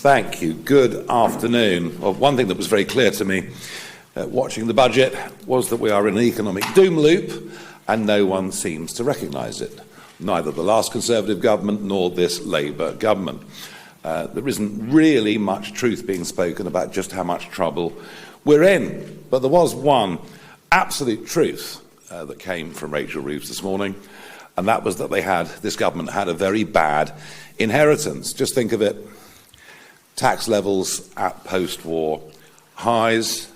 Thank you. Good afternoon. Well, one thing that was very clear to me watching the budget was that we are in an economic doom loop and no one seems to recognise it. Neither the last Conservative government nor this Labour government. There isn't really much truth being spoken about just how much trouble we're in. But there was one absolute truth that came from Rachel Reeves this morning, and that was that this government had a very bad inheritance. Just think of it. Tax levels at post-war highs,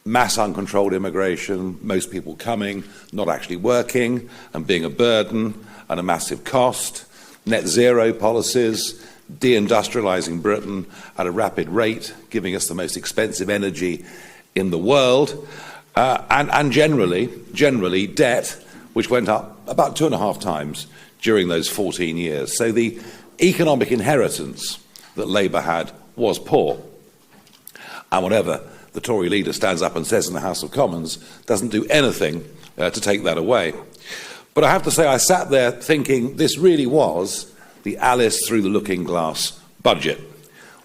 mass uncontrolled immigration, most people coming, not actually working and being a burden and a massive cost, net zero policies, deindustrialising Britain at a rapid rate, giving us the most expensive energy in the world, and generally debt, which went up about 2.5 times during those 14 years. So the economic inheritance that Labour had was poor. And whatever the Tory leader stands up and says in the House of Commons doesn't do anything to take that away. But I have to say, I sat there thinking this really was the Alice through the looking glass budget,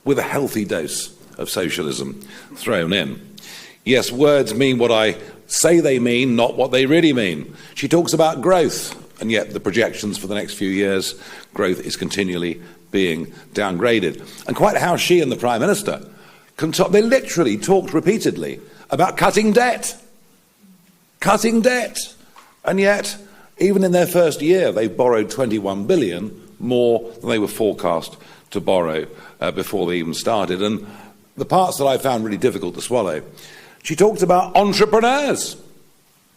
with a healthy dose of socialism thrown in. Yes, words mean what I say they mean, not what they really mean. She talks about growth, and yet the projections for the next few years, growth is continually being downgraded. And quite how she and the Prime Minister they literally talked repeatedly about cutting debt. Cutting debt. And yet, even in their first year, they've borrowed 21 billion more than they were forecast to borrow before they even started. And the parts that I found really difficult to swallow, she talked about entrepreneurs,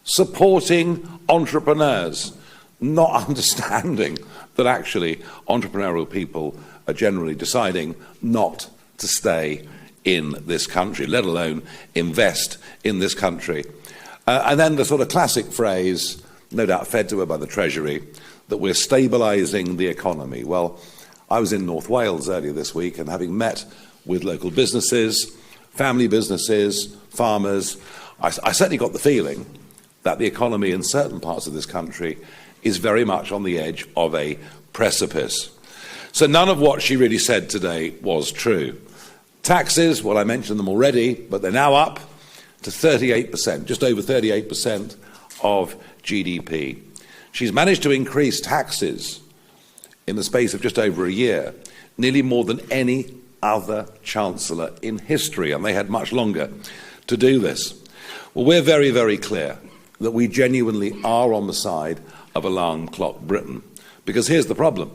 supporting entrepreneurs, not understanding that actually entrepreneurial people are generally deciding not to stay in this country, let alone invest in this country. And then the sort of classic phrase, no doubt fed to her by the Treasury, that we're stabilising the economy. Well, I was in North Wales earlier this week, and having met with local businesses, family businesses, farmers, I certainly got the feeling that the economy in certain parts of this country is very much on the edge of a precipice. So none of what she really said today was true. Taxes, well, I mentioned them already, but they're now up to 38%, just over 38% of GDP. She's managed to increase taxes in the space of just over a year, nearly more than any other Chancellor in history, and they had much longer to do this. Well, we're very, very clear that we genuinely are on the side of alarm clock Britain. Because here's the problem.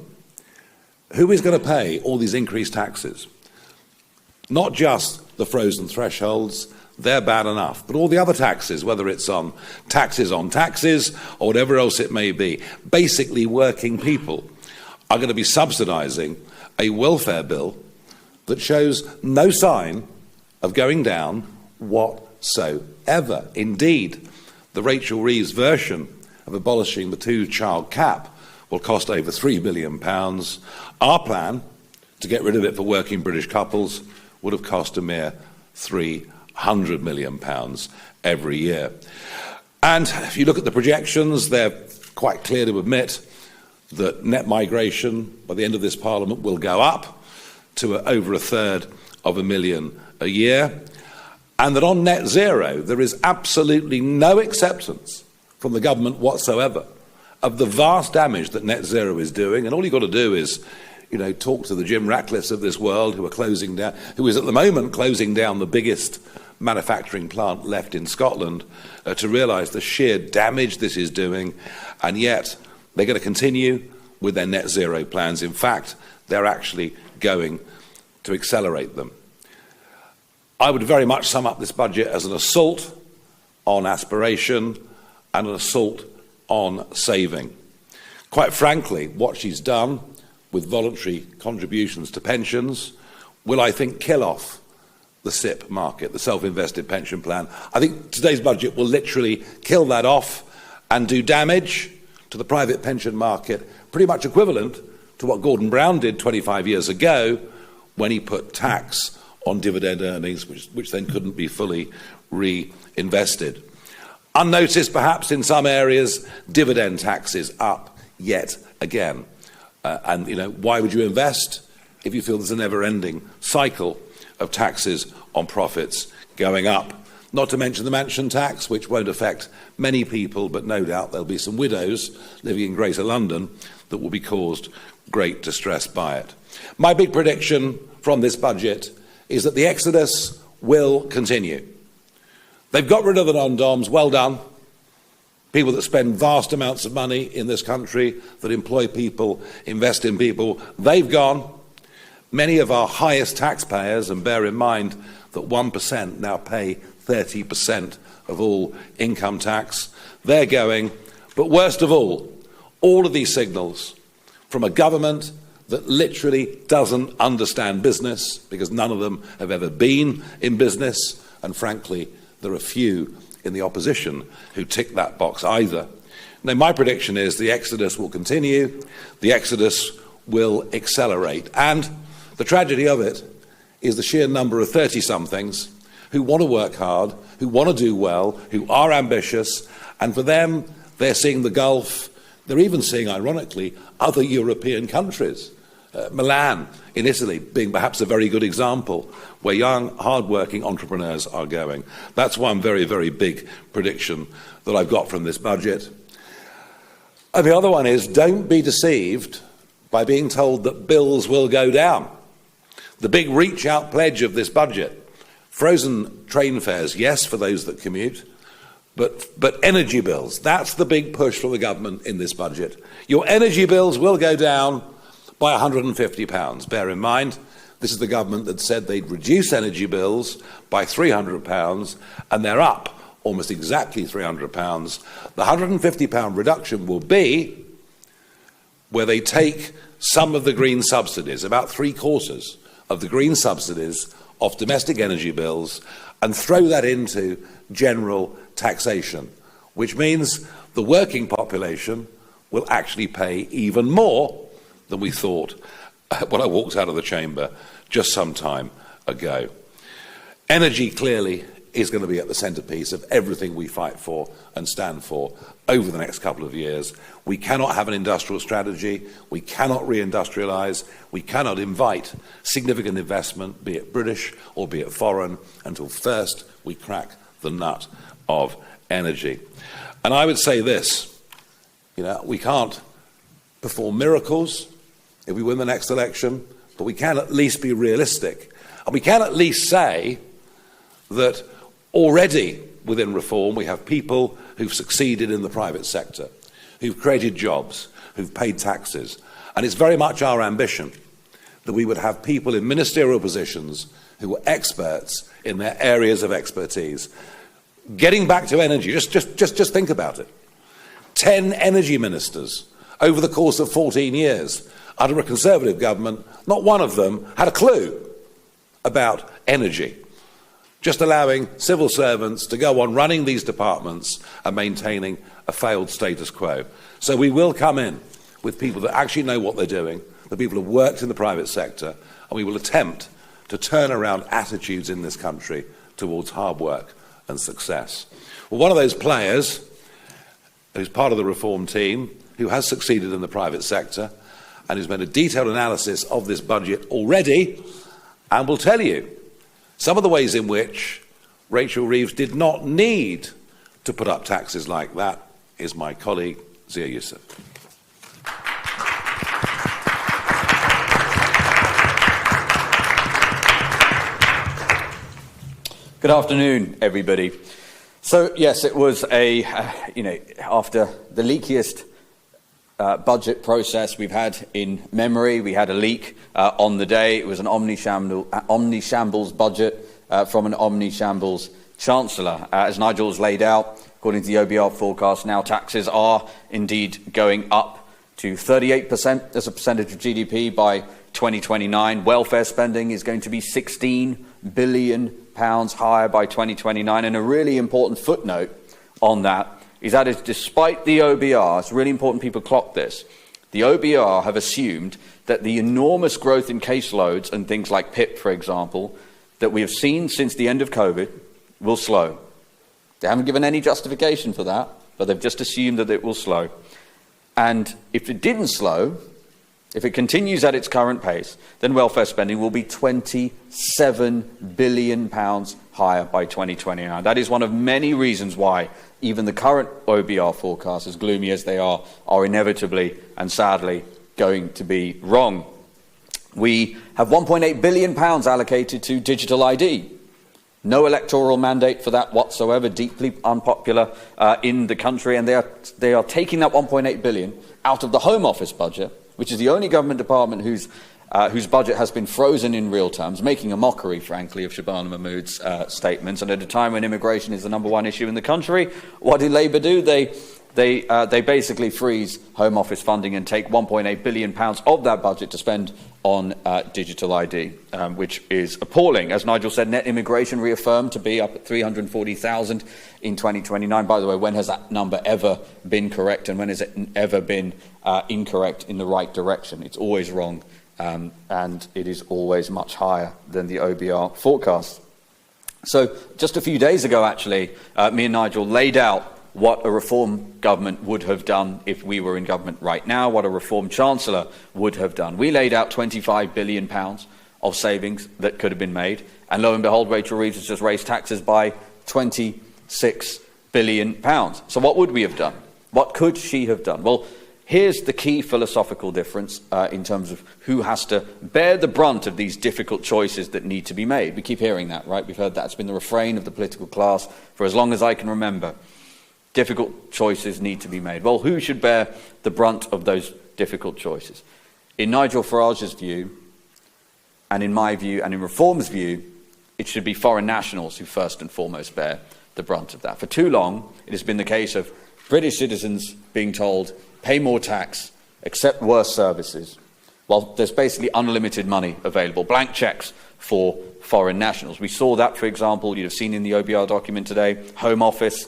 Who is going to pay all these increased taxes? Not just the frozen thresholds, they're bad enough, but all the other taxes, whether it's on taxes or whatever else it may be, basically working people are going to be subsidising a welfare bill that shows no sign of going down whatsoever. Indeed, the Rachel Reeves version of abolishing the 2-child cap will cost over £3 billion. Our plan to get rid of it for working British couples would have cost a mere £300 million every year. And if you look at the projections, they're quite clear to admit that net migration by the end of this Parliament will go up to over 1/3 a year, and that on net zero there is absolutely no acceptance from the government whatsoever of the vast damage that net zero is doing. And all you've got to do is, talk to the Jim Ratcliffes of this world who is at the moment closing down the biggest manufacturing plant left in Scotland to realise the sheer damage this is doing, and yet they're going to continue with their net zero plans. In fact, they're actually going to accelerate them. I would very much sum up this budget as an assault on aspiration and an assault on saving. Quite frankly, what she's done with voluntary contributions to pensions will, I think, kill off the SIP market, the self-invested pension plan. I think today's budget will literally kill that off and do damage to the private pension market, pretty much equivalent to what Gordon Brown did 25 years ago when he put tax on dividend earnings, which then couldn't be fully reinvested. Unnoticed, perhaps, in some areas, dividend taxes up yet again. And why would you invest if you feel there's a never-ending cycle of taxes on profits going up. Not to mention the mansion tax, which won't affect many people, but no doubt there'll be some widows living in Greater London that will be caused great distress by it. My big prediction from this budget is that the exodus will continue. They've got rid of the non-doms, well done. People that spend vast amounts of money in this country, that employ people, invest in people, they've gone. Many of our highest taxpayers, and bear in mind that 1% now pay 30% of all income tax, they're going. But worst of all of these signals from a government that literally doesn't understand business, because none of them have ever been in business, and frankly, there are few in the opposition who tick that box either. Now, my prediction is the exodus will continue, the exodus will accelerate, and the tragedy of it is the sheer number of 30-somethings who want to work hard, who want to do well, who are ambitious, and for them, they're seeing the Gulf. They're even seeing, ironically, other European countries. Milan in Italy being perhaps a very good example where young, hard-working entrepreneurs are going. That's one very, very big prediction that I've got from this budget. And the other one is, don't be deceived by being told that bills will go down. The big reach-out pledge of this budget, frozen train fares, yes, for those that commute, but energy bills, that's the big push from the government in this budget. Your energy bills will go down by £150. Bear in mind, this is the government that said they'd reduce energy bills by £300, and they're up almost exactly £300. The £150 reduction will be where they take some of the green subsidies, about 3/4 of the green subsidies off domestic energy bills, and throw that into general taxation, which means the working population will actually pay even more than we thought when I walked out of the chamber just some time ago. Energy clearly is going to be at the centrepiece of everything we fight for and stand for over the next couple of years. We cannot have an industrial strategy, we cannot reindustrialise, we cannot invite significant investment, be it British or be it foreign, until first we crack the nut of energy. And I would say this, we can't perform miracles if we win the next election, but we can at least be realistic. And we can at least say that already within reform we have people who've succeeded in the private sector, who've created jobs, who've paid taxes. And it's very much our ambition that we would have people in ministerial positions who were experts in their areas of expertise. Getting back to energy, just think about it. 10 energy ministers over the course of 14 years under a Conservative government, not one of them had a clue about energy, just allowing civil servants to go on running these departments and maintaining a failed status quo. So we will come in with people that actually know what they're doing, the people who have worked in the private sector, and we will attempt to turn around attitudes in this country towards hard work and success. Well, one of those players who's part of the reform team, who has succeeded in the private sector, and who's made a detailed analysis of this budget already, and will tell you some of the ways in which Rachel Reeves did not need to put up taxes like that, is my colleague, Zia Youssef. Good afternoon, everybody. So, yes, it was after the leakiest budget process we've had in memory. We had a leak on the day. It was an omni-shambles budget from an omni-shambles Chancellor. As Nigel has laid out, according to the OBR forecast, now taxes are indeed going up to 38% as a percentage of GDP by 2029. Welfare spending is going to be £16 billion higher by 2029. And a really important footnote on that is that despite the OBR, it's really important people clock this, the OBR have assumed that the enormous growth in caseloads and things like PIP, for example, that we have seen since the end of COVID will slow. They haven't given any justification for that, but they've just assumed that it will slow. And if it didn't slow, if it continues at its current pace, then welfare spending will be £27 billion higher by 2029. That is one of many reasons why even the current OBR forecasts, as gloomy as they are inevitably and sadly going to be wrong. We have £1.8 billion allocated to digital ID. No electoral mandate for that whatsoever, deeply unpopular in the country, and they are taking that £1.8 billion out of the Home Office budget, which is the only government department whose budget has been frozen in real terms, making a mockery, frankly, of Shabana Mahmood's statements. And at a time when immigration is the #1 issue in the country, what do Labour do? They basically freeze Home Office funding and take £1.8 billion of that budget to spend on digital ID, which is appalling. As Nigel said, net immigration reaffirmed to be up at 340,000 in 2029. By the way, when has that number ever been correct, and when has it ever been incorrect in the right direction? It's always wrong, and it is always much higher than the OBR forecast. So just a few days ago, actually, me and Nigel laid out what a reform government would have done if we were in government right now, what a reform Chancellor would have done. We laid out £25 billion of savings that could have been made, and lo and behold, Rachel Reeves has just raised taxes by £26 billion. So what would we have done? What could she have done? Well, here's the key philosophical difference in terms of who has to bear the brunt of these difficult choices that need to be made. We keep hearing that, right? We've heard that. It's been the refrain of the political class for as long as I can remember. Difficult choices need to be made. Well, who should bear the brunt of those difficult choices? In Nigel Farage's view, and in my view, and in Reform's view, it should be foreign nationals who first and foremost bear the brunt of that. For too long, it has been the case of British citizens being told, pay more tax, accept worse services, while there's basically unlimited money available, blank cheques for foreign nationals. We saw that, for example, you'd have seen in the OBR document today, Home Office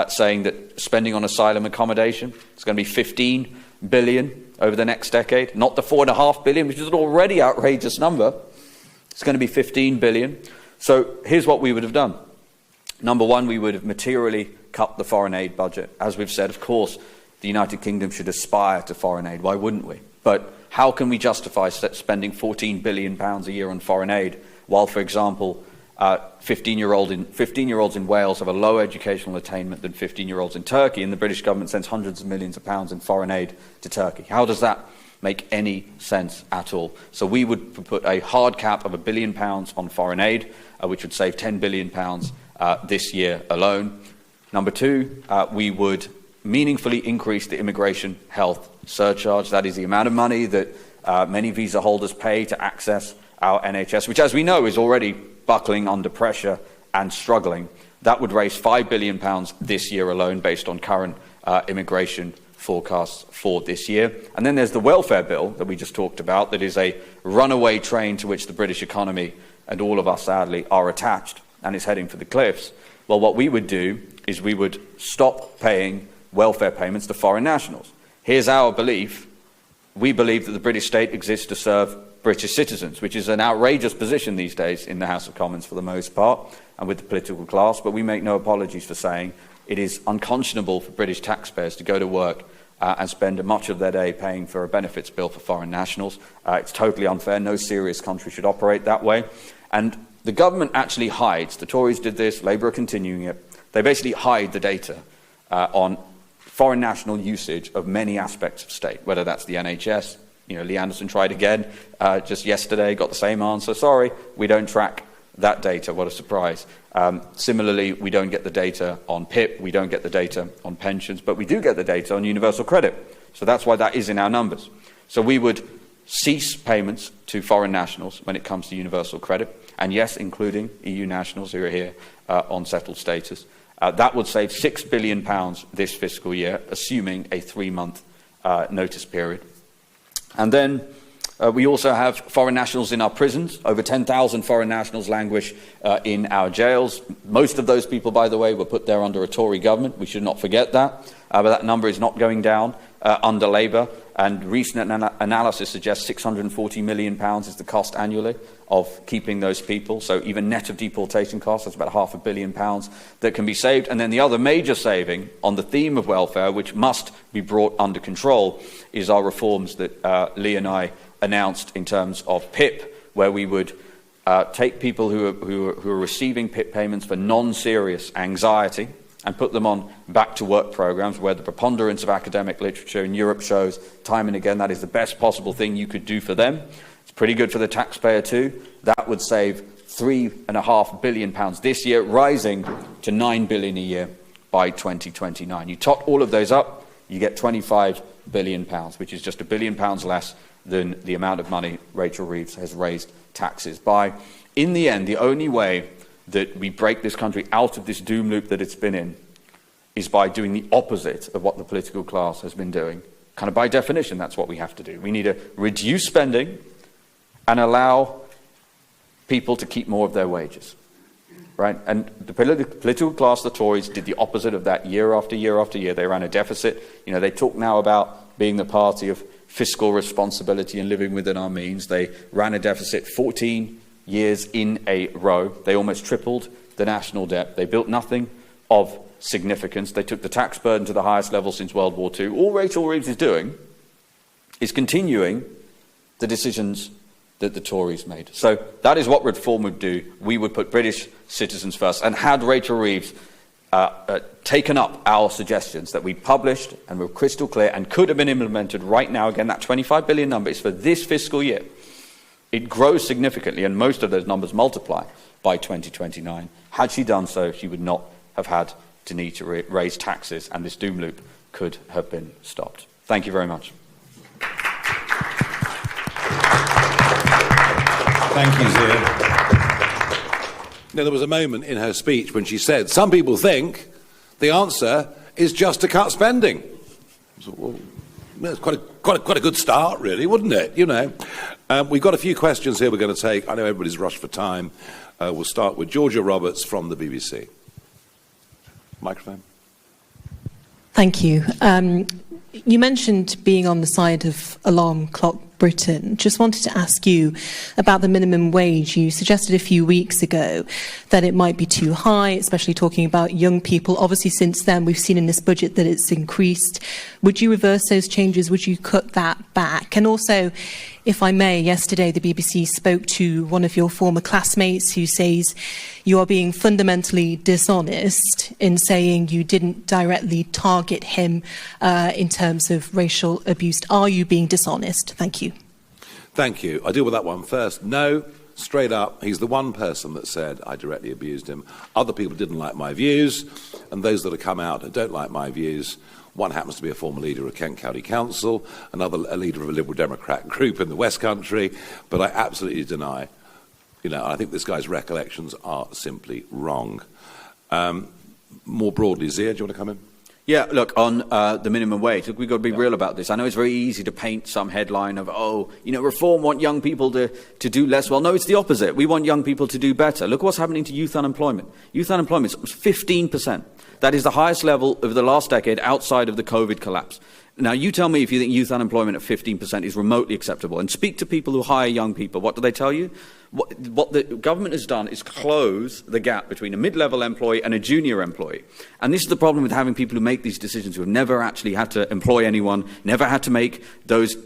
saying that spending on asylum accommodation is going to be £15 billion over the next decade, not the £4.5 billion, which is an already outrageous number. It's going to be £15 billion. So here's what we would have done. Number one, we would have materially cut the foreign aid budget. As we've said, of course, the United Kingdom should aspire to foreign aid. Why wouldn't we? But how can we justify spending £14 billion a year on foreign aid while, for example, 15-year-olds in Wales have a lower educational attainment than 15-year-olds in Turkey, and the British government sends hundreds of millions of pounds in foreign aid to Turkey? How does that make any sense at all? So we would put a hard cap of £1 billion on foreign aid, which would save £10 billion this year alone. Number two, we would meaningfully increase the immigration health surcharge. That is the amount of money that many visa holders pay to access our NHS, which, as we know, is already buckling under pressure and struggling. That would raise £5 billion this year alone based on current immigration forecasts for this year. And then there's the welfare bill that we just talked about, that is a runaway train to which the British economy and all of us, sadly, are attached, and is heading for the cliffs. Well, what we would do is we would stop paying welfare payments to foreign nationals. Here's our belief. We believe that the British state exists to serve British citizens, which is an outrageous position these days in the House of Commons for the most part, and with the political class, but we make no apologies for saying it is unconscionable for British taxpayers to go to work and spend much of their day paying for a benefits bill for foreign nationals. It's totally unfair. No serious country should operate that way. And the government actually hides, the Tories did this, Labour are continuing it, they basically hide the data on foreign national usage of many aspects of state, whether that's the NHS. Lee Anderson tried again just yesterday, got the same answer. Sorry, we don't track that data. What a surprise. Similarly, we don't get the data on PIP, we don't get the data on pensions, but we do get the data on universal credit. So that's why that is in our numbers. So we would cease payments to foreign nationals when it comes to universal credit, and yes, including EU nationals who are here on settled status. That would save £6 billion this fiscal year, assuming a 3-month notice period. And then we also have foreign nationals in our prisons. Over 10,000 foreign nationals languish in our jails. Most of those people, by the way, were put there under a Tory government. We should not forget that. But that number is not going down under Labour, and recent analysis suggests £640 million is the cost annually of keeping those people. So even net of deportation costs, that's about £500 million that can be saved. And then the other major saving on the theme of welfare, which must be brought under control, is our reforms that Lee and I announced in terms of PIP, where we would take people who are receiving PIP payments for non-serious anxiety and put them on back-to-work programs, where the preponderance of academic literature in Europe shows time and again that is the best possible thing you could do for them. It's pretty good for the taxpayer too. That would save £3.5 billion this year, rising to £9 billion a year by 2029. You tot all of those up, you get £25 billion, which is just £1 billion less than the amount of money Rachel Reeves has raised taxes by. In the end, the only way that we break this country out of this doom loop that it's been in is by doing the opposite of what the political class has been doing. Kind of by definition, that's what we have to do. We need to reduce spending and allow people to keep more of their wages, right? And the political class, the Tories, did the opposite of that year after year after year. They ran a deficit. You know, they talk now about being the party of fiscal responsibility and living within our means. They ran a deficit 14 years in a row. They almost tripled the national debt. They built nothing of significance. They took the tax burden to the highest level since World War II. All Rachel Reeves is doing is continuing the decisions that the Tories made. So that is what reform would do. We would put British citizens first. And had Rachel Reeves taken up our suggestions that we published and were crystal clear and could have been implemented right now, again, that 25 billion number is for this fiscal year. It grows significantly, and most of those numbers multiply by 2029. Had she done so, she would not have had to need to raise taxes, and this doom loop could have been stopped. Thank you very much. Thank you, Zia. Now, there was a moment in her speech when she said, some people think the answer is just to cut spending. So, well, it's quite a good start, really, wouldn't it? You know, we've got a few questions here we're going to take. I know everybody's rushed for time. We'll start with Georgia Roberts from the BBC. Microphone. Thank you. You mentioned being on the side of Alarm Clock Britain. Just wanted to ask you about the minimum wage. You suggested a few weeks ago that it might be too high, especially talking about young people. Obviously, since then, we've seen in this budget that it's increased. Would you reverse those changes? Would you cut that back? And also, if I may, yesterday the BBC spoke to one of your former classmates who says you are being fundamentally dishonest in saying you didn't directly target him in terms of racial abuse. Are you being dishonest? Thank you. Thank you. I'll deal with that one first. No, straight up, he's the one person that said I directly abused him. Other people didn't like my views, and those that have come out that don't like my views, one happens to be a former leader of Kent County Council, another a leader of a Liberal Democrat group in the West Country, but I absolutely deny. You know, I think this guy's recollections are simply wrong. More broadly, Zia, do you want to come in? Yeah, look, on the minimum wage, look, we've got to be real about this. I know it's very easy to paint some headline of, oh, you know, reform want young people to do less. Well, no, it's the opposite. We want young people to do better. Look what's happening to youth unemployment. Youth unemployment is 15%. That is the highest level of the last decade outside of the COVID collapse. Now, you tell me if you think youth unemployment at 15% is remotely acceptable. And speak to people who hire young people. What do they tell you? What the government has done is close the gap between a mid-level employee and a junior employee. And this is the problem with having people who make these decisions who have never actually had to employ anyone, never had to make those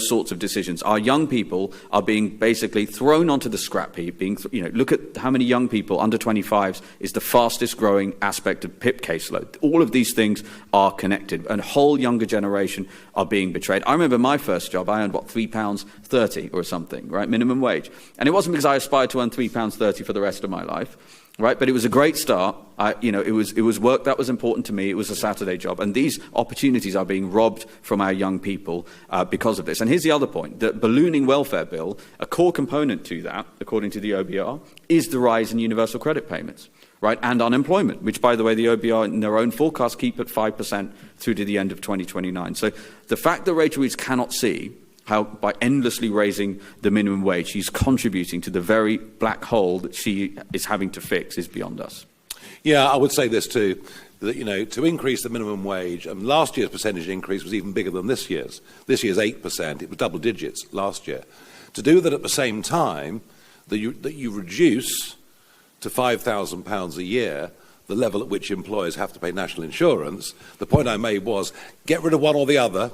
sorts of decisions. Our young people are being basically thrown onto the scrap heap. Look at how many young people under 25s is the fastest growing aspect of PIP caseload. All of these things are connected, and a whole younger generation are being betrayed. I remember my first job. I earned £3.30 or something, right, minimum wage, and it wasn't because I aspired to earn £3.30 for the rest of my life. Right, but it was a great start. It was work that was important to me. It was a Saturday job, and these opportunities are being robbed from our young people because of this. And here's the other point: the ballooning welfare bill, a core component to that, according to the OBR, is the rise in universal credit payments, right, and unemployment, which, by the way, the OBR in their own forecast keep at 5% through to the end of 2029. So the fact that Rachel Reeves cannot see how by endlessly raising the minimum wage she's contributing to the very black hole that she is having to fix is beyond us. Yeah, I would say this too, that, to increase the minimum wage, and last year's percentage increase was even bigger than this year's. This year's 8%, it was double digits last year. To do that at the same time, that you reduce to £5,000 a year the level at which employers have to pay national insurance, the point I made was, get rid of one or the other,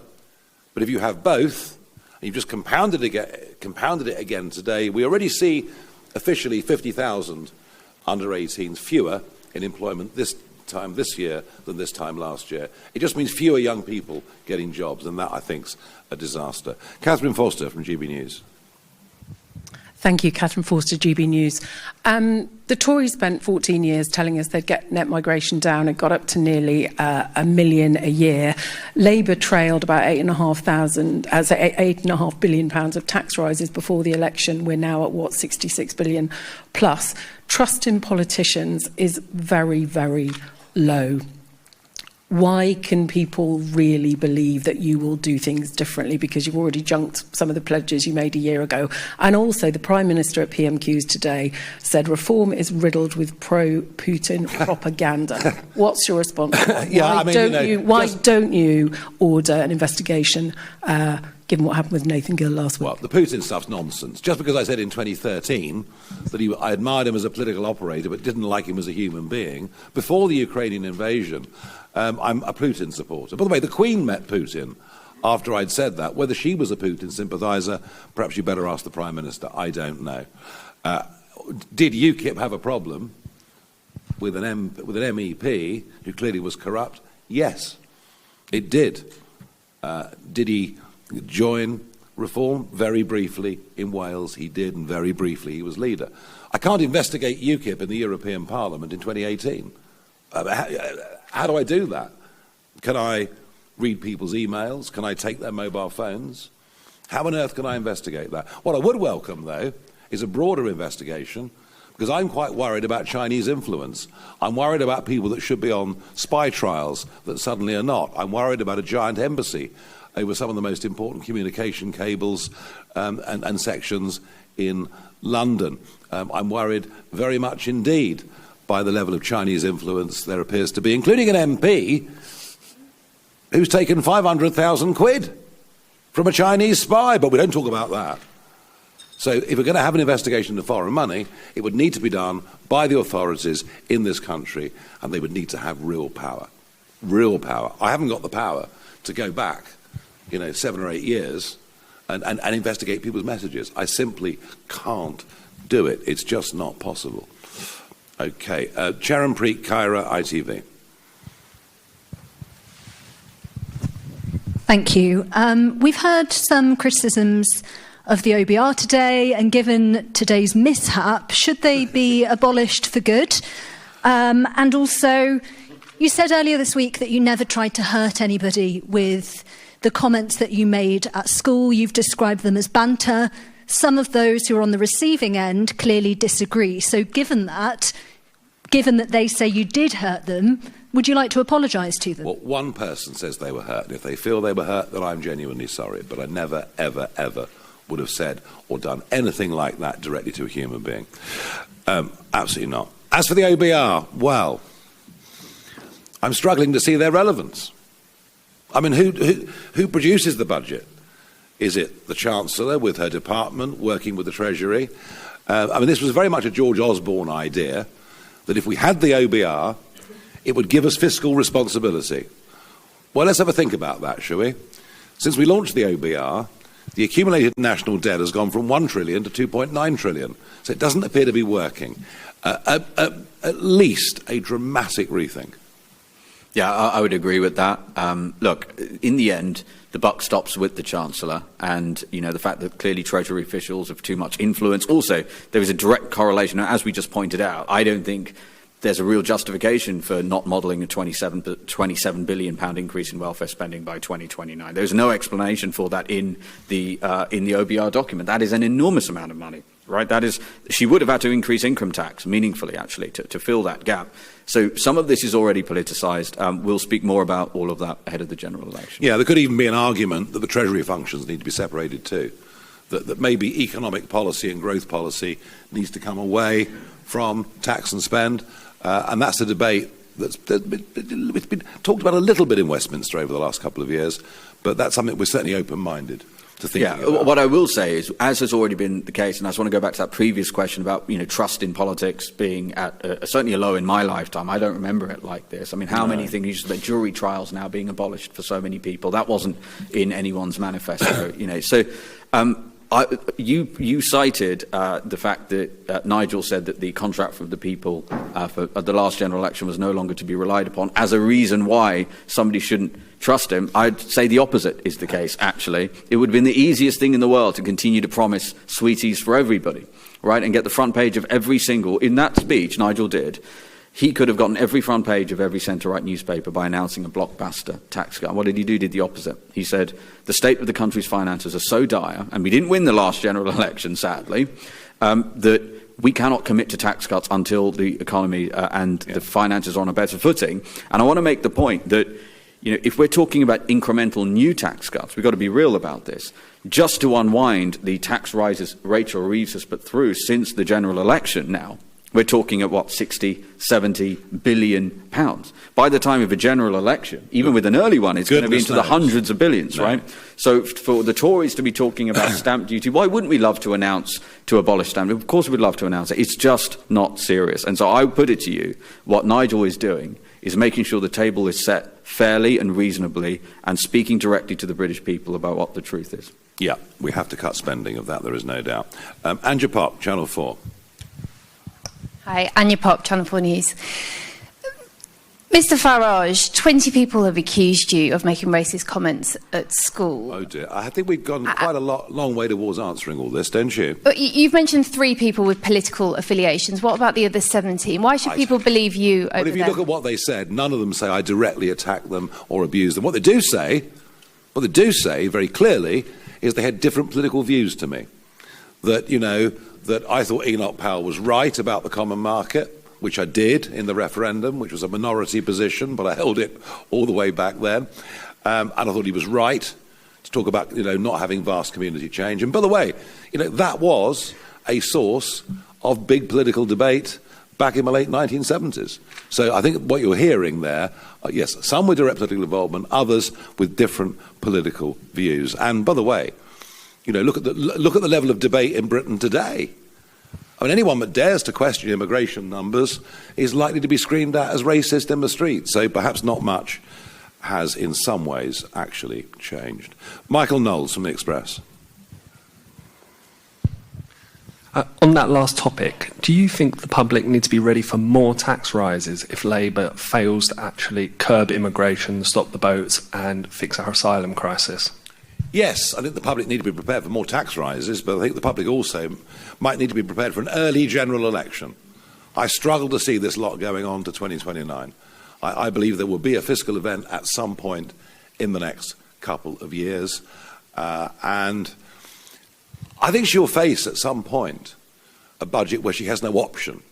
but if you have both, and you've just compounded it again today, we already see officially 50,000 under 18s fewer in employment this year than this time last year. It just means fewer young people getting jobs, and that, I think, is a disaster. Catherine Foster from GB News. Thank you, Catherine Forster, GB News. The Tories spent 14 years telling us they'd get net migration down. It got up to nearly 1 million a year. Labour trailed about £8.5 billion of tax rises before the election. We're now at, 66 billion plus. Trust in politicians is very, very low. Why can people really believe that you will do things differently? Because you've already junked some of the pledges you made a year ago. And also, the Prime Minister at PMQs today said reform is riddled with pro-Putin propaganda. What's your response? Why don't you order an investigation, given what happened with Nathan Gill last week? Well, the Putin stuff's nonsense. Just because I said in 2013 that I admired him as a political operator but didn't like him as a human being, before the Ukrainian invasion, I'm a Putin supporter. By the way, the Queen met Putin after I'd said that. Whether she was a Putin sympathiser, perhaps you better ask the Prime Minister. I don't know. Did UKIP have a problem with an MEP who clearly was corrupt? Yes, it did. Did he join reform? Very briefly in Wales he did, and very briefly he was leader. I can't investigate UKIP in the European Parliament in 2018. How do I do that? Can I read people's emails? Can I take their mobile phones? How on earth can I investigate that? What I would welcome, though, is a broader investigation, because I'm quite worried about Chinese influence. I'm worried about people that should be on spy trials that suddenly are not. I'm worried about a giant embassy over some of the most important communication cables and sections in London. I'm worried very much indeed by the level of Chinese influence there appears to be, including an MP who's taken 500,000 quid from a Chinese spy, but we don't talk about that. So if we're going to have an investigation into foreign money, it would need to be done by the authorities in this country, and they would need to have real power. Real power. I haven't got the power to go back, 7 or 8 years and investigate people's messages. I simply can't do it. It's just not possible. Okay, Charanpreet Kaira, ITV. Thank you. We've heard some criticisms of the OBR today, and given today's mishap, should they be abolished for good? And also, you said earlier this week that you never tried to hurt anybody with the comments that you made at school. You've described them as banter. Some of those who are on the receiving end clearly disagree. So given that they say you did hurt them, would you like to apologise to them? Well, one person says they were hurt, and if they feel they were hurt, then I'm genuinely sorry. But I never, ever, ever would have said or done anything like that directly to a human being. Absolutely not. As for the OBR, well, I'm struggling to see their relevance. I mean, who produces the budget? Is it the Chancellor with her department working with the Treasury? This was very much a George Osborne idea, that if we had the OBR, it would give us fiscal responsibility. Well, let's have a think about that, shall we? Since we launched the OBR, the accumulated national debt has gone from 1 trillion to 2.9 trillion. So it doesn't appear to be working. At least a dramatic rethink. Yeah, I would agree with that. Look, in the end, the buck stops with the Chancellor, and the fact that clearly Treasury officials have too much influence. Also, there is a direct correlation, as we just pointed out. I don't think there's a real justification for not modelling a £27 billion increase in welfare spending by 2029. There's no explanation for that in the OBR document. That is an enormous amount of money, right? She would have had to increase income tax meaningfully, actually, to fill that gap. So some of this is already politicised. We'll speak more about all of that ahead of the general election. Yeah, there could even be an argument that the Treasury functions need to be separated too. That maybe economic policy and growth policy needs to come away from tax and spend, And that's a debate it's been talked about a little bit in Westminster over the last couple of years, but that's something we're certainly open-minded to thinking about. What I will say is, as has already been the case, and I just want to go back to that previous question about trust in politics being at certainly a low in my lifetime. I don't remember it like this. I mean, how many things used to be jury trials now being abolished for so many people? That wasn't in anyone's manifesto. So. You cited the fact that Nigel said that the contract for the people for the last general election was no longer to be relied upon as a reason why somebody shouldn't trust him. I'd say the opposite is the case, actually. It would have been the easiest thing in the world to continue to promise sweeties for everybody, right, and get the front page of every single... In that speech, Nigel did... He could have gotten every front page of every centre-right newspaper by announcing a blockbuster tax cut. What did he do? He did the opposite. He said, the state of the country's finances are so dire, and we didn't win the last general election, sadly, that we cannot commit to tax cuts until the economy and the finances are on a better footing. And I want to make the point that, if we're talking about incremental new tax cuts, we've got to be real about this. Just to unwind the tax rises Rachel Reeves has put through since the general election now, we're talking at 60, 70 billion pounds. By the time of a general election, even with an early one, it's going to be into the hundreds of billions, right? So for the Tories to be talking about stamp duty, why wouldn't we love to announce to abolish stamp duty? Of course we'd love to announce it. It's just not serious. And so I put it to you, what Nigel is doing is making sure the table is set fairly and reasonably and speaking directly to the British people about what the truth is. Yeah, we have to cut spending, of that there is no doubt. Anja Pop, Channel 4. Hi, Anya Pop, Channel 4 News. Mr Farage, 20 people have accused you of making racist comments at school. Oh dear, I think we've gone quite a long way towards answering all this, don't you? But you've mentioned 3 people with political affiliations. What about the other 17? Why should people believe you over Well, if you look at what they said, none of them say I directly attacked them or abused them. What they do say very clearly is they had different political views to me. That, that I thought Enoch Powell was right about the common market, which I did in the referendum, which was a minority position, but I held it all the way back then. And I thought he was right to talk about, not having vast community change. And by the way, that was a source of big political debate back in the late 1970s. So I think what you're hearing there, yes, some with direct political involvement, others with different political views. And by the way, look at the level of debate in Britain today. I mean, anyone that dares to question immigration numbers is likely to be screamed at as racist in the street. So perhaps not much has, in some ways, actually changed. Michael Knowles from The Express. On that last topic, do you think the public need to be ready for more tax rises if Labour fails to actually curb immigration, stop the boats and fix our asylum crisis? Yes, I think the public need to be prepared for more tax rises, but I think the public also might need to be prepared for an early general election. I struggle to see this lot going on to 2029. I believe there will be a fiscal event at some point in the next couple of years, and I think she'll face at some point a budget where she has no option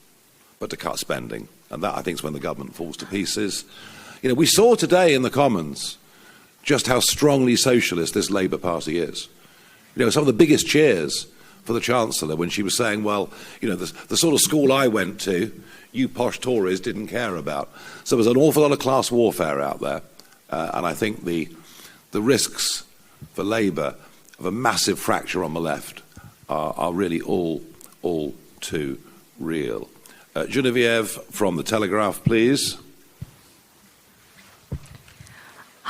but to cut spending, and that I think is when the government falls to pieces. We saw today in the Commons just how strongly socialist this Labour Party is. Some of the biggest cheers for the Chancellor when she was saying, well, the sort of school I went to, you posh Tories didn't care about. So there's an awful lot of class warfare out there. And I think the risks for Labour of a massive fracture on the left are really all too real. Genevieve from The Telegraph, please.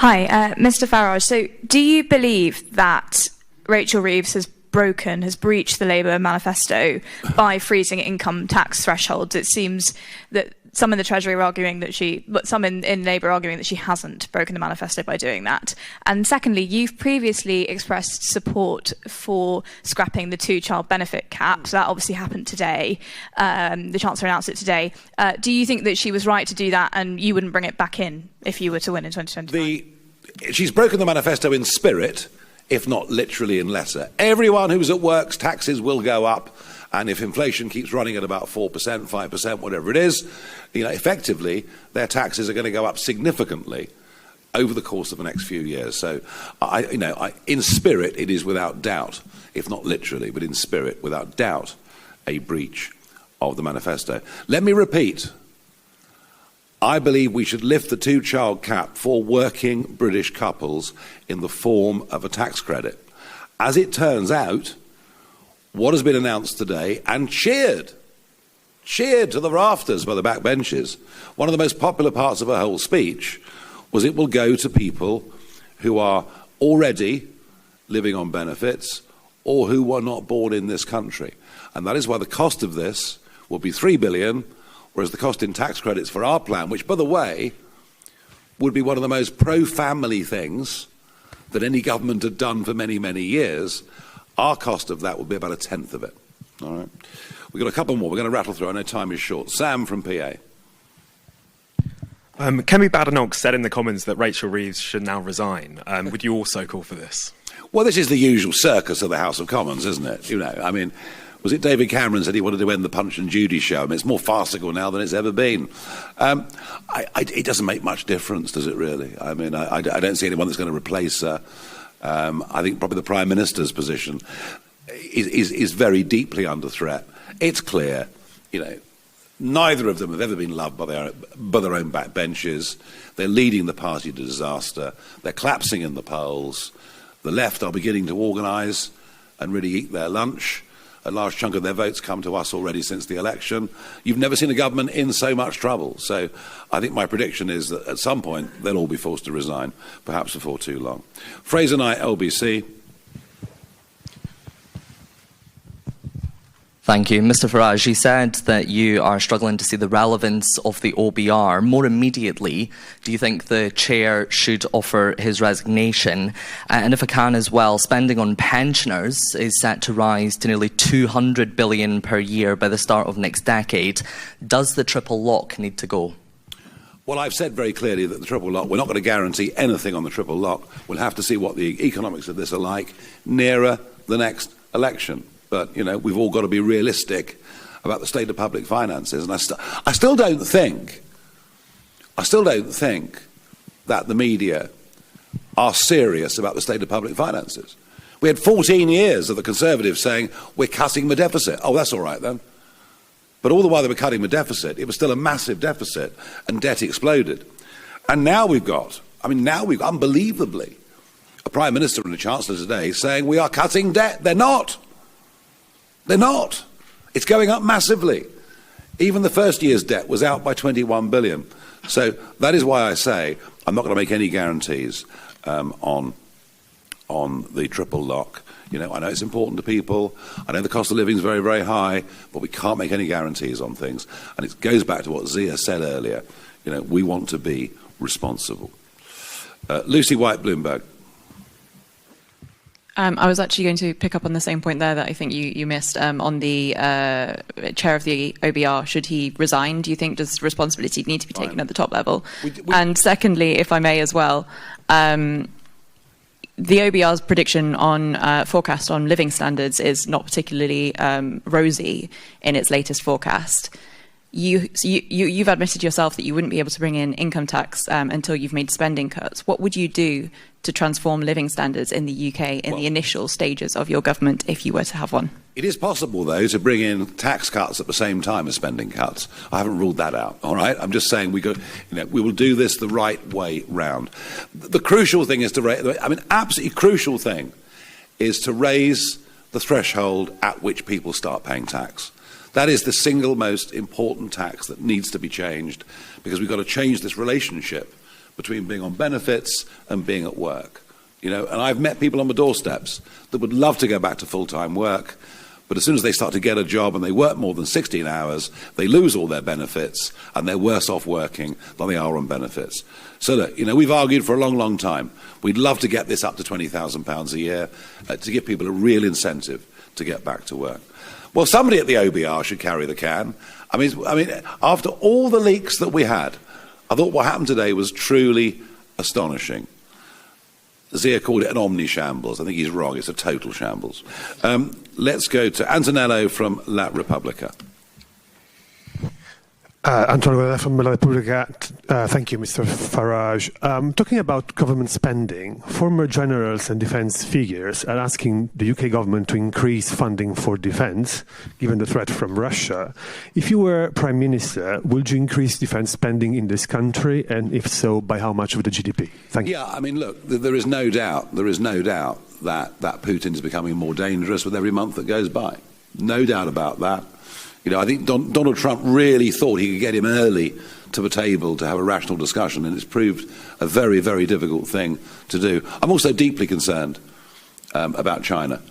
Hi, Mr Farage. So do you believe that Rachel Reeves has breached the Labour manifesto by freezing income tax thresholds? It seems that some in the Treasury are arguing that some in Labour are arguing that she hasn't broken the manifesto by doing that. And secondly, you've previously expressed support for scrapping the 2-child benefit cap. So that obviously happened today. The Chancellor announced it today. Do you think that she was right to do that and you wouldn't bring it back in if you were to win in 2025? She's broken the manifesto in spirit, if not literally in letter. Everyone who's at work's taxes will go up. And if inflation keeps running at about 4%, 5%, whatever it is, effectively, their taxes are going to go up significantly over the course of the next few years. So, in spirit, it is without doubt, if not literally, but in spirit, without doubt, a breach of the manifesto. Let me repeat I believe we should lift the two-child cap for working British couples in the form of a tax credit. As it turns out, what has been announced today and cheered to the rafters by the backbenches, one of the most popular parts of her whole speech was it will go to people who are already living on benefits or who were not born in this country. And that is why the cost of this will be £3 billion, whereas the cost in tax credits for our plan, which, by the way, would be one of the most pro-family things that any government had done for many, many years, our cost of that would be about a tenth of it. All right. We've got a couple more. We're going to rattle through. I know time is short. Sam from PA. Kemi Badenoch said in the Commons that Rachel Reeves should now resign. Would you also call for this? Well, this is the usual circus of the House of Commons, isn't it? You know, I mean, was it David Cameron said he wanted to end the Punch and Judy show? I mean, it's more farcical now than it's ever been. It doesn't make much difference, does it really? I mean, I don't see anyone that's going to replace her. I think probably the Prime Minister's position is very deeply under threat. It's clear, you know, neither of them have ever been loved by their own backbenches. They're leading the party to disaster. They're collapsing in the polls. The left are beginning to organise and really eat their lunch. A large chunk of their votes come to us already since the election. You've never seen a government in so much trouble. So I think my prediction is that at some point they'll all be forced to resign, perhaps before too long. Fraser Knight, LBC. Thank you. Mr Farage, you said that you are struggling to see the relevance of the OBR. More immediately, do you think the chair should offer his resignation? And if I can as well, spending on pensioners is set to rise to nearly $200 billion per year by the start of next decade. Does the triple lock need to go? Well, I've said very clearly that the triple lock, we're not going to guarantee anything on the triple lock. We'll have to see what the economics of this are like nearer the next election. But, you know, we've all got to be realistic about the state of public finances. And I still don't think that the media are serious about the state of public finances. We had 14 years of the Conservatives saying, we're cutting the deficit. Oh, that's all right then. But all the while they were cutting the deficit, it was still a massive deficit and debt exploded. And now we've unbelievably, a Prime Minister and a Chancellor today saying we are cutting debt. They're not. They're not. It's going up massively. Even the first year's debt was out by 21 billion. So that is why I say I'm not going to make any guarantees on the triple lock. You know, I know it's important to people. I know the cost of living is very, very high, but we can't make any guarantees on things. And it goes back to what Zia said earlier. You know, we want to be responsible. Lucy White, Bloomberg. I was actually going to pick up on the same point there that I think you missed on the chair of the OBR. Should he resign? Do you think does responsibility need to be taken at the top level? And secondly, if I may as well, the OBR's prediction on forecast on living standards is not particularly rosy in its latest forecast. You've admitted yourself that you wouldn't be able to bring in income tax until you've made spending cuts. What would you do to transform living standards in the UK in the initial stages of your government if you were to have one? It is possible, though, to bring in tax cuts at the same time as spending cuts. I haven't ruled that out, all right? I'm just saying we will do this the right way round. The crucial thing is absolutely crucial thing is to raise the threshold at which people start paying tax. That is the single most important tax that needs to be changed because we've got to change this relationship between being on benefits and being at work. You know, and I've met people on my doorsteps that would love to go back to full-time work, but as soon as they start to get a job and they work more than 16 hours, they lose all their benefits and they're worse off working than they are on benefits. So look, you know, we've argued for a long, long time. We'd love to get this up to £20,000 a year to give people a real incentive to get back to work. Well, somebody at the OBR should carry the can. I mean, after all the leaks that we had, I thought what happened today was truly astonishing. Zia called it an omni-shambles. I think he's wrong. It's a total shambles. Let's go to Antonello from La Repubblica. Antonio Guerra from La Repubblica. Thank you, Mr. Farage. Talking about government spending, former generals and defence figures are asking the UK government to increase funding for defence, given the threat from Russia. If you were Prime Minister, would you increase defence spending in this country, and if so, by how much of the GDP? Thank you. Yeah, I mean, look, there is no doubt that Putin is becoming more dangerous with every month that goes by. No doubt about that. You know, I think Donald Trump really thought he could get him early to the table to have a rational discussion, and it's proved a very, very difficult thing to do. I'm also deeply concerned about China,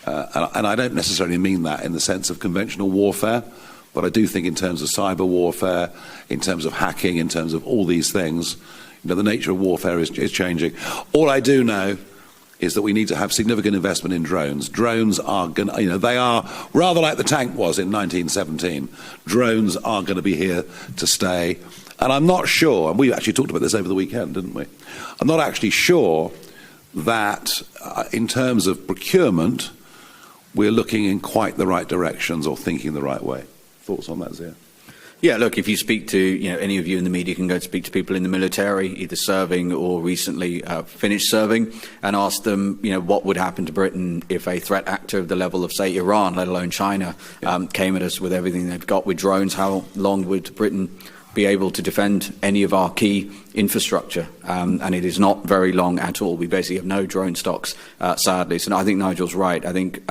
and I don't necessarily mean that in the sense of conventional warfare, but I do think in terms of cyber warfare, in terms of hacking, in terms of all these things, you know, the nature of warfare is changing. All I do know is that we need to have significant investment in drones. Drones are going to, you know, they are rather like the tank was in 1917. Drones are going to be here to stay. And I'm not sure, and we actually talked about this over the weekend, didn't we? I'm not actually sure that in terms of procurement, we're looking in quite the right directions or thinking the right way. Thoughts on that, Zia? Yeah, look, if you speak to, you know, any of you in the media can go and speak to people in the military, either serving or recently finished serving, and ask them, you know, what would happen to Britain if a threat actor of the level of, say, Iran, let alone China, came at us with everything they've got with drones. How long would Britain be able to defend any of our key infrastructure? And it is not very long at all. We basically have no drone stocks, sadly. So no, I think Nigel's right. I think,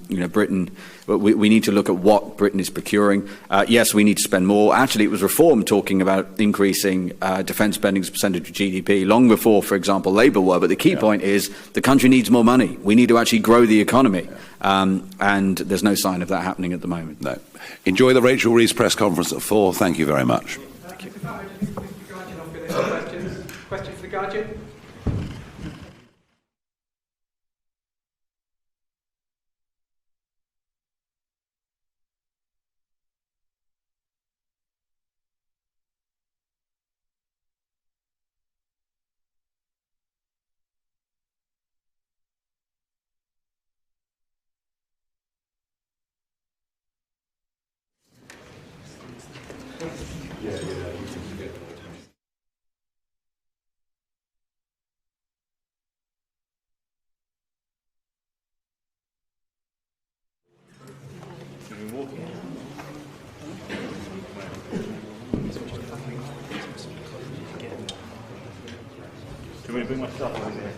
you know, Britain, we need to look at what Britain is procuring. Yes, we need to spend more. Actually, it was Reform talking about increasing defence spending as a percentage of GDP long before, for example, Labour were. But the key point is the country needs more money. We need to actually grow the economy. And there's no sign of that happening at the moment. No. Enjoy the Rachel Reeves press conference at 4. Thank you very much. Questions for the Guardian? Do you want me to bring my stuff over here?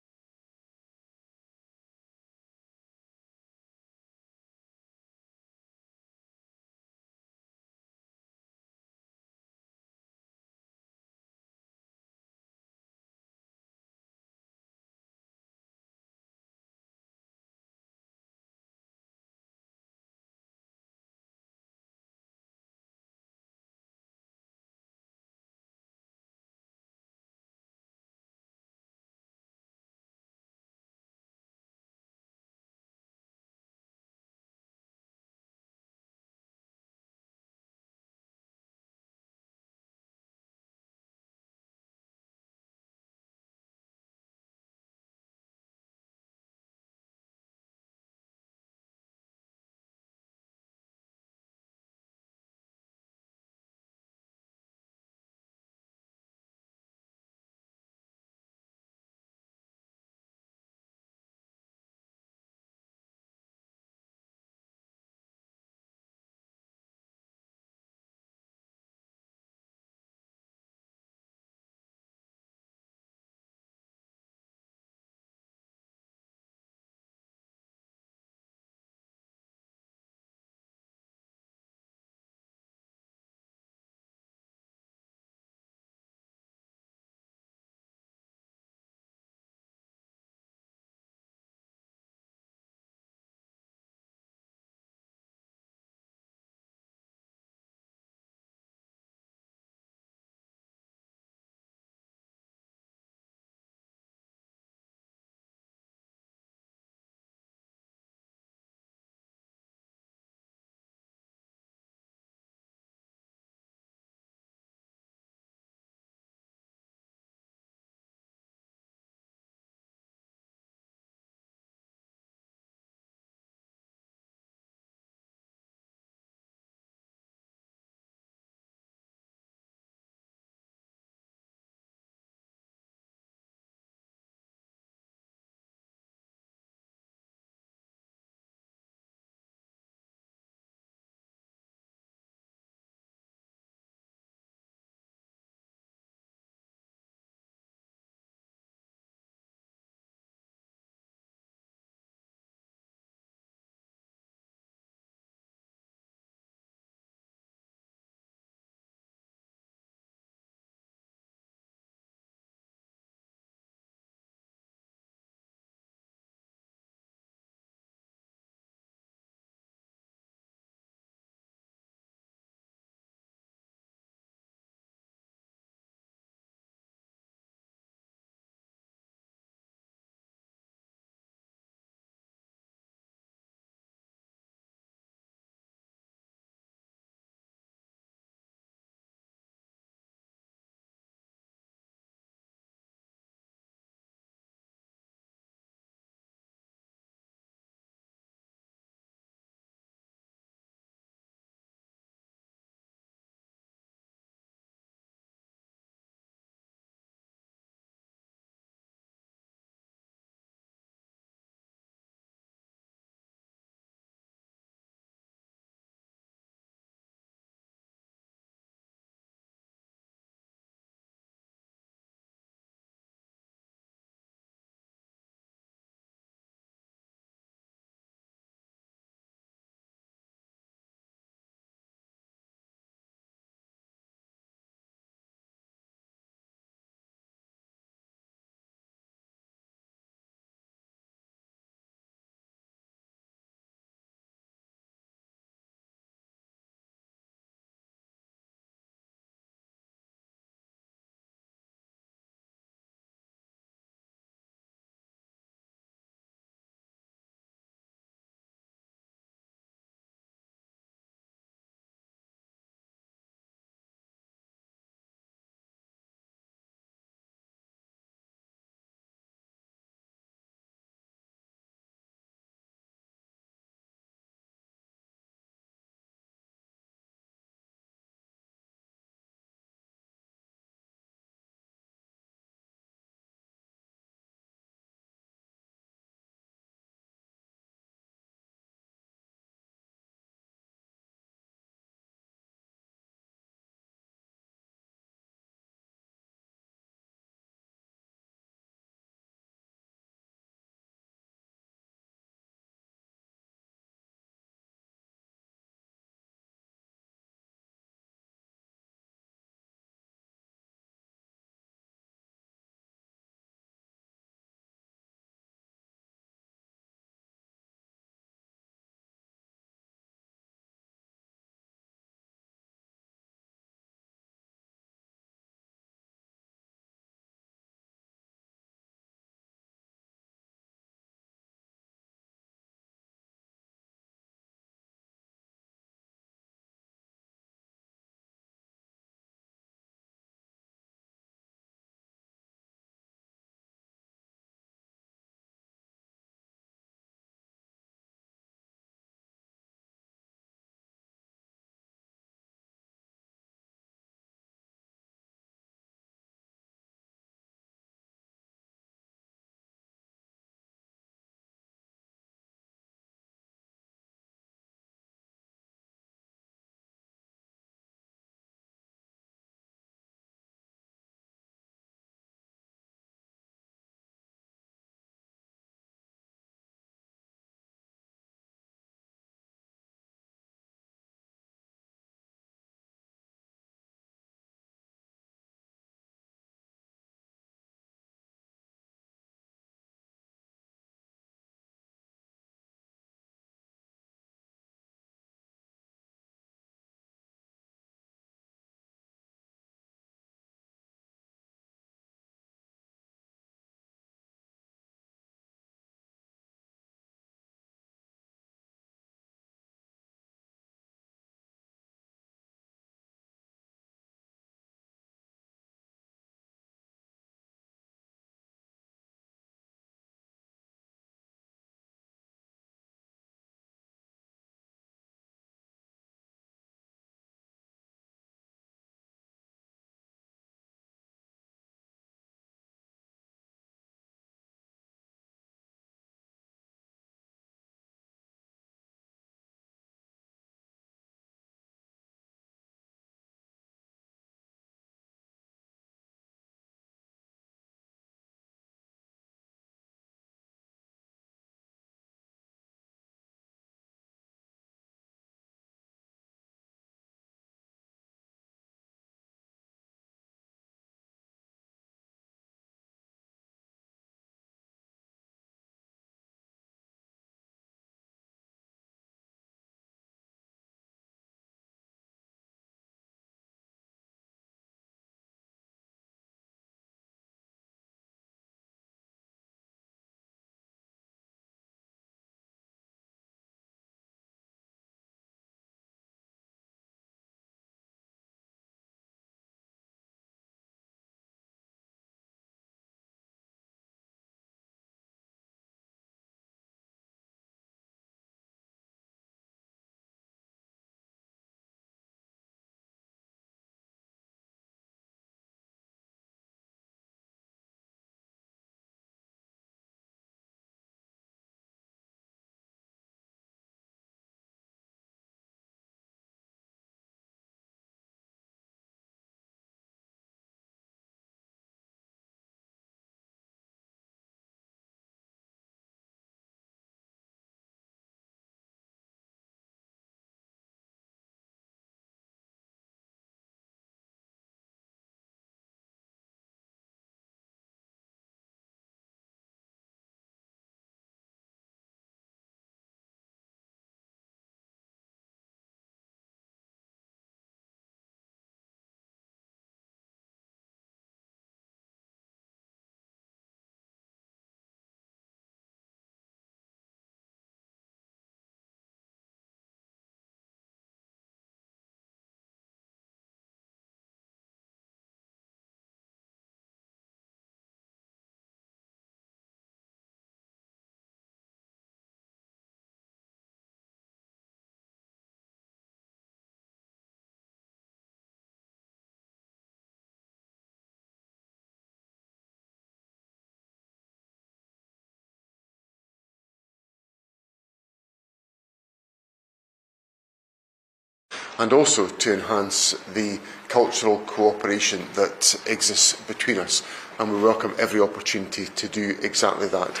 and also to enhance the cultural cooperation that exists between us. And we welcome every opportunity to do exactly that.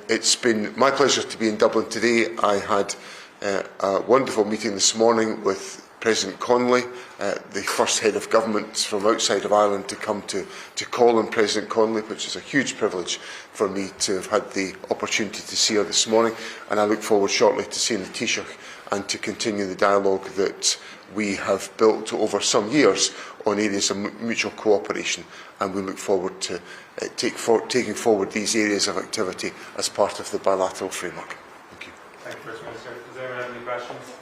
It's been my pleasure to be in Dublin today. I had a wonderful meeting this morning with President Connolly, the first head of government from outside of Ireland to come to call on President Connolly, which is a huge privilege for me to have had the opportunity to see her this morning. And I look forward shortly to seeing the Taoiseach and to continue the dialogue that we have built over some years on areas of mutual cooperation. And we look forward to taking forward these areas of activity as part of the bilateral framework. Thank you. Thank you, First Minister. Is there any questions?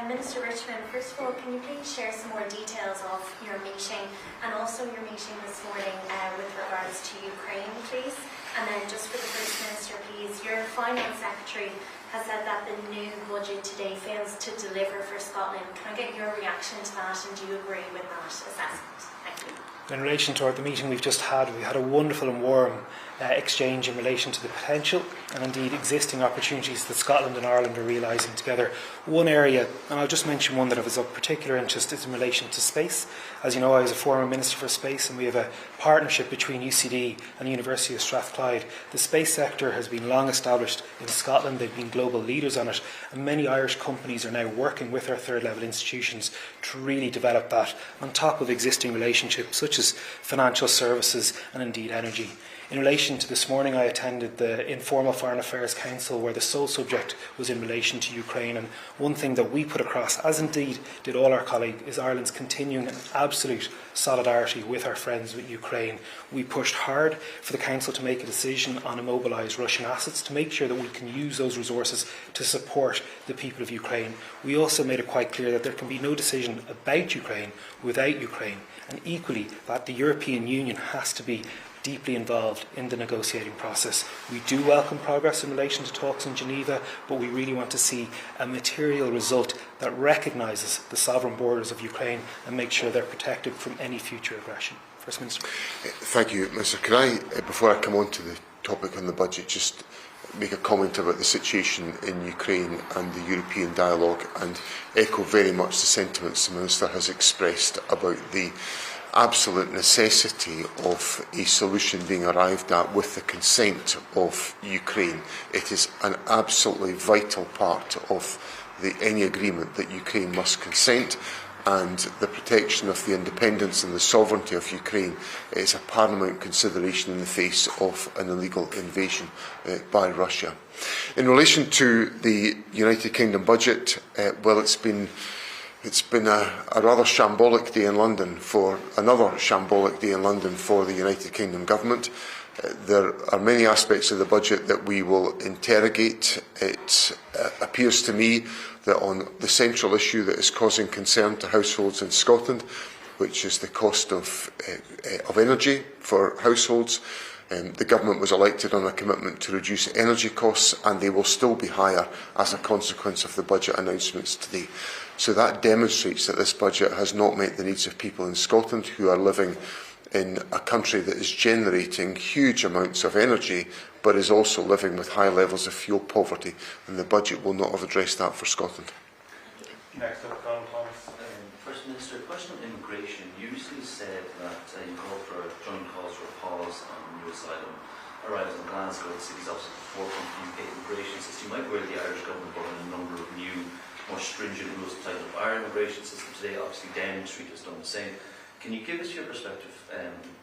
Minister Richmond, first of all, can you please share some more details of your meeting and also your meeting this morning with regards to Ukraine, please? And then just for the First Minister, please, your Finance Secretary has said that the new budget today fails to deliver for Scotland. Can I get your reaction to that, and do you agree with that assessment? Thank you. In relation to the meeting we've just had, we had a wonderful and warm exchange in relation to the potential and indeed existing opportunities that Scotland and Ireland are realising together. One area, and I'll just mention one that is of particular interest, is in relation to space. As you know, I was a former Minister for Space, and we have a partnership between UCD and the University of Strathclyde. The space sector has been long established in Scotland. They've been global leaders on it, and many Irish companies are now working with our third level institutions to really develop that on top of existing relationships such as financial services and indeed energy. In relation to this morning, I attended the informal Foreign Affairs Council where the sole subject was in relation to Ukraine, and one thing that we put across, as indeed did all our colleagues, is Ireland's continuing an absolute solidarity with our friends with Ukraine. We pushed hard for the Council to make a decision on immobilised Russian assets to make sure that we can use those resources to support the people of Ukraine. We also made it quite clear that there can be no decision about Ukraine without Ukraine, and equally that the European Union has to be deeply involved in the negotiating process. We do welcome progress in relation to talks in Geneva, but we really want to see a material result that recognises the sovereign borders of Ukraine and makes sure they're protected from any future aggression. First Minister. Thank you, Minister. Can I, before I come on to the topic on the budget, just make a comment about the situation in Ukraine and the European dialogue, and echo very much the sentiments the Minister has expressed about the absolute necessity of a solution being arrived at with the consent of Ukraine. It is an absolutely vital part of any agreement that Ukraine must consent, and the protection of the independence and the sovereignty of Ukraine is a paramount consideration in the face of an illegal invasion by Russia. In relation to the United Kingdom budget, well, it's been a rather shambolic day in London for the United Kingdom government. There are many aspects of the budget that we will interrogate. It appears to me that on the central issue that is causing concern to households in Scotland, which is the cost of energy for households, the government was elected on a commitment to reduce energy costs, and they will still be higher as a consequence of the budget announcements today. So that demonstrates that this budget has not met the needs of people in Scotland who are living in a country that is generating huge amounts of energy, but is also living with high levels of fuel poverty, and the budget will not have addressed that for Scotland. Next up, Colin Thomas. First Minister, question on immigration. You recently said that you called for joint calls for a pause on new asylum arrivals in Glasgow. The city's obviously at the forefront of the UK immigration system. You might worry the Irish government brought in a number of new, more stringent rules to tighten up our immigration system today. Obviously, Downing Street has done the same. Can you give us your perspective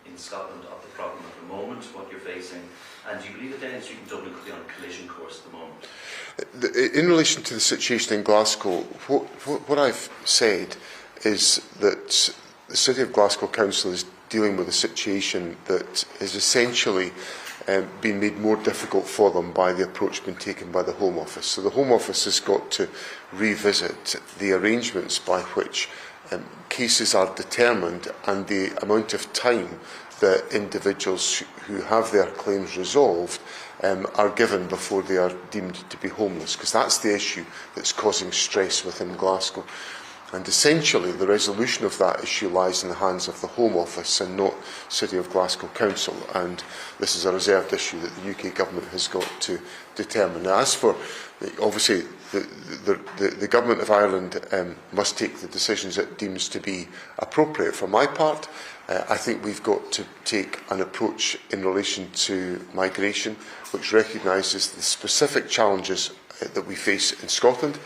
in Scotland of the problem at the moment, what you're facing, and do you believe that Downing Street and Dublin could be on a collision course at the moment? In relation to the situation in Glasgow, what I've said is that the City of Glasgow Council is dealing with a situation that is essentially been made more difficult for them by the approach being taken by the Home Office. So the Home Office has got to revisit the arrangements by which cases are determined and the amount of time that individuals who have their claims resolved are given before they are deemed to be homeless, because that's the issue that's causing stress within Glasgow. And essentially, the resolution of that issue lies in the hands of the Home Office and not City of Glasgow Council. And this is a reserved issue that the UK Government has got to determine. Now, as for, obviously, the Government of Ireland must take the decisions it deems to be appropriate. For my part, I think we've got to take an approach in relation to migration which recognises the specific challenges that we face in Scotland,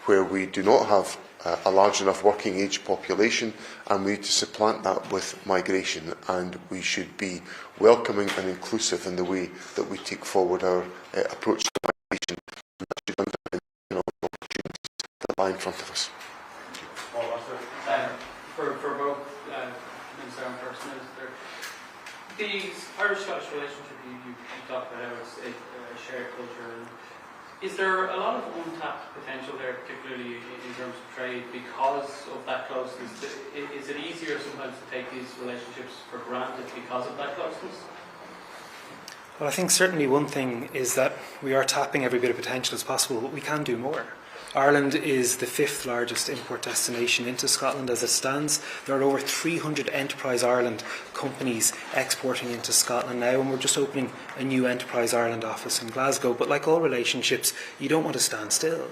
where we do not have a large enough working age population, and we need to supplant that with migration, and we should be welcoming and inclusive in the way that we take forward our approach to migration, and that should underpin all the opportunities that lie in front of us. For both Minister and First Minister, the Irish-Scottish relationship you talked about how it's a shared culture. Is there a lot of untapped potential there, particularly in terms of trade, because of that closeness? Is it easier sometimes to take these relationships for granted because of that closeness? Well, I think certainly one thing is that we are tapping every bit of potential as possible, but we can do more. Ireland is the 5th largest import destination into Scotland as it stands. There are over 300 Enterprise Ireland companies exporting into Scotland now, and we're just opening a new Enterprise Ireland office in Glasgow. But like all relationships, you don't want to stand still.